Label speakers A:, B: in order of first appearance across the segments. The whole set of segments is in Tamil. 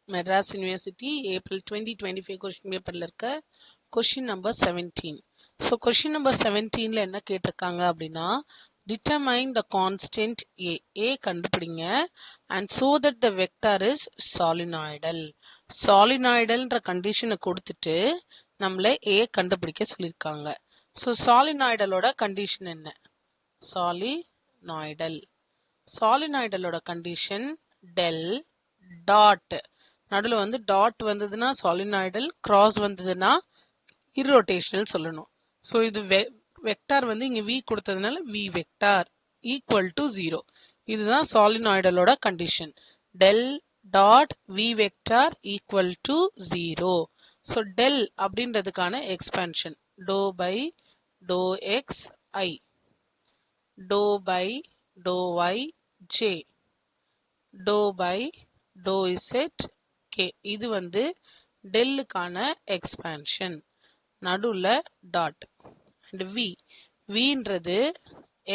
A: மெட்ராஸ் யூனிவர்சிட்டி ஏப்ரல் 2025 கொஸ்டின் பேப்பரில் இருக்க question number 17. So question number 17ல என்ன கேட்டிருக்காங்க அப்படின்னா, டிட்டர்மைன் த கான்ஸ்டன்ட் ஏ கண்டுபிடிங்க and so that the vector is solenoidal. சாலினாய்டல்ன்ற கண்டிஷனை கொடுத்துட்டு நம்மளை ஏ கண்டுபிடிக்க சொல்லியிருக்காங்க. ஸோ சாலினாய்டலோட கண்டிஷன் என்ன? சாலினாய்டலோட கண்டிஷன் டெல் டாட், நடுவில் வந்து டாட் வந்ததுன்னா சாலினாய்டல், கிராஸ் வந்ததுன்னா இர்ரோட்டேஷனல் சொல்லணும். ஸோ இது வெக்டார் வந்து இங்கே வி கொடுத்ததுனால வி வெக்டார் ஈக்குவல் டு 0. இதுதான் சாலினாய்டலோட கண்டிஷன். Del dot V vector equal to 0. So del அப்படின்றதுக்கான expansion do by do x i, do by do y j, do by do z k. இது வந்து டெல்லுக்கான எக்ஸ்பேன்ஷன். நடுவில் டாட் அண்ட் வின்றது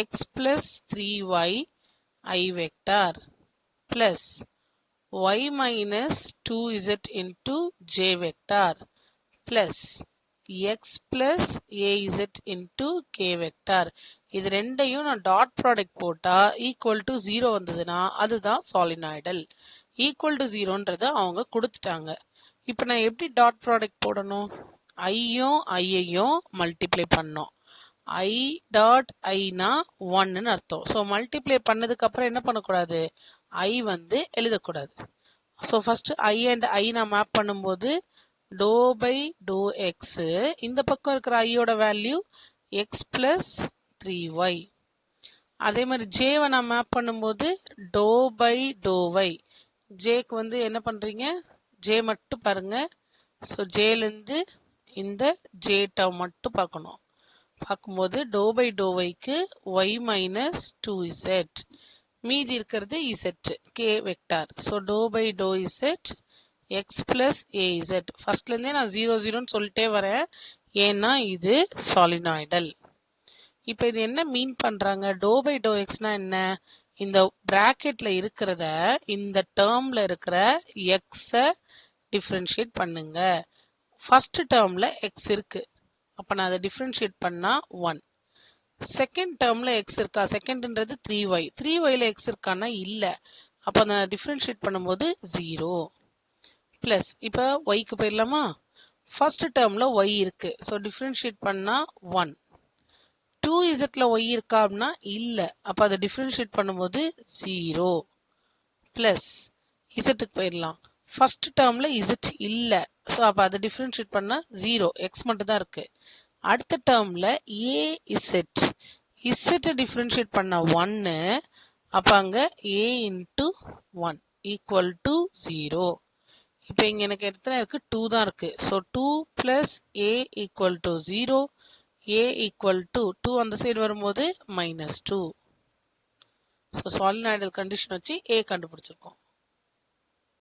A: x plus 3y i vector plus y minus 2z into j vector plus x plus az into k vector. இது ரெண்டையும் நான் டாட் ப்ராடக்ட் போட்டா ஈக்குவல் டு 0 வந்ததுன்னா அதுதான் சாலினாய்டல். ஈக்குவல் டு 0ன்றத அவங்க கொடுத்துட்டாங்க. இப்போ நான் எப்படி டாட் ப்ராடக்ட் போடணும்? ஐயும் ஐயையும் மல்டிப்ளை பண்ணோம். ஐ டாட் ஐனா 1ன்னு அர்த்தம். ஸோ மல்டிப்ளை பண்ணதுக்கு அப்புறம் என்ன பண்ணக்கூடாது? ஐ வந்து எழுதக்கூடாது. So first I and I நான் மேப் பண்ணும்போது டோ பை டோ எக்ஸ், இந்த பக்கம் இருக்கிற ஐயோட வேல்யூ எக்ஸ் பிளஸ் 3y. அதே மாதிரி ஜேவை நான் மேப் பண்ணும்போது டோ பை டோ ஒய், ஜேக்கு வந்து என்ன பண்ணுறீங்க? ஜே மட்டும் பாருங்க. ஸோ ஜேலேருந்து இந்த ஜே டேர்ம் மட்டும் பார்க்கணும். பார்க்கும்போது டோ பை டோ ஒய்க்கு ஒய் மைனஸ் 2z, மீதி இருக்கிறது z k vector. So do by do z x plus a z. ஃபர்ஸ்ட்லேருந்தே நான் 0 0ன்னு சொல்லிட்டே வரேன், ஏன்னா இது சாலினாய்டல். இப்போ இது என்ன மீன் பண்ணுறாங்க? டோ பை டோ எக்ஸ்னா என்ன? இந்த பிராக்கெட்டில் இருக்கிறத இந்த டேர்மில் இருக்கிற எக்ஸை டிஃப்ரென்ஷியேட் பண்ணுங்க. ஃபர்ஸ்ட் டேர்மில் எக்ஸ் இருக்கு, அப்போ நான் அதை டிஃப்ரென்ஷியேட் பண்ணால் 1. செகண்ட் டேர்மில் எக்ஸ் இருக்கா? செகண்ட்ன்றது 3y, 3yல எக்ஸ் இருக்கான்னா இல்லை, அப்போ நான் டிஃப்ரென்ஷியேட் பண்ணும்போது 0 ப்ளஸ். இப்போ ஒய்க்கு போயிடலாமா? ஃபர்ஸ்ட் டேர்மில் ஒய் இருக்கு, ஸோ டிஃப்ரென்ஷியேட் பண்ணால் 1. 2zல ஒய் இருக்கா அப்படின்னா இல்லை, அப்போ அதை டிஃப்ரென்ஷியேட் பண்ணும்போது 0 ப்ளஸ். இசட்டுக்கு போயிடலாம். ஃபர்ஸ்ட் டேர்மில் இசட் இல்லை, ஸோ அப்போ அதை டிஃப்ரென்ஷியேட் பண்ணால் 0, எக்ஸ் மட்டும் தான் இருக்கு. அடுத்த டேர்மில் ஏ இசட், இசட்டை டிஃப்ரென்ஷியேட் பண்ண 1, அப்போ அங்கே ஏ இன்ட்டு 1 ஈக்குவல் டு 0. இப்போ இங்கே எனக்கு எத்தனை இருக்குது? 2 தான் இருக்குது. So 2 plus A equal to 0, A equal to 2 அந்த சைடு வரும்போது -2. ஸோ சாலினாய்டல் கண்டிஷன் வச்சு ஏ கண்டுபிடிச்சிருக்கோம்.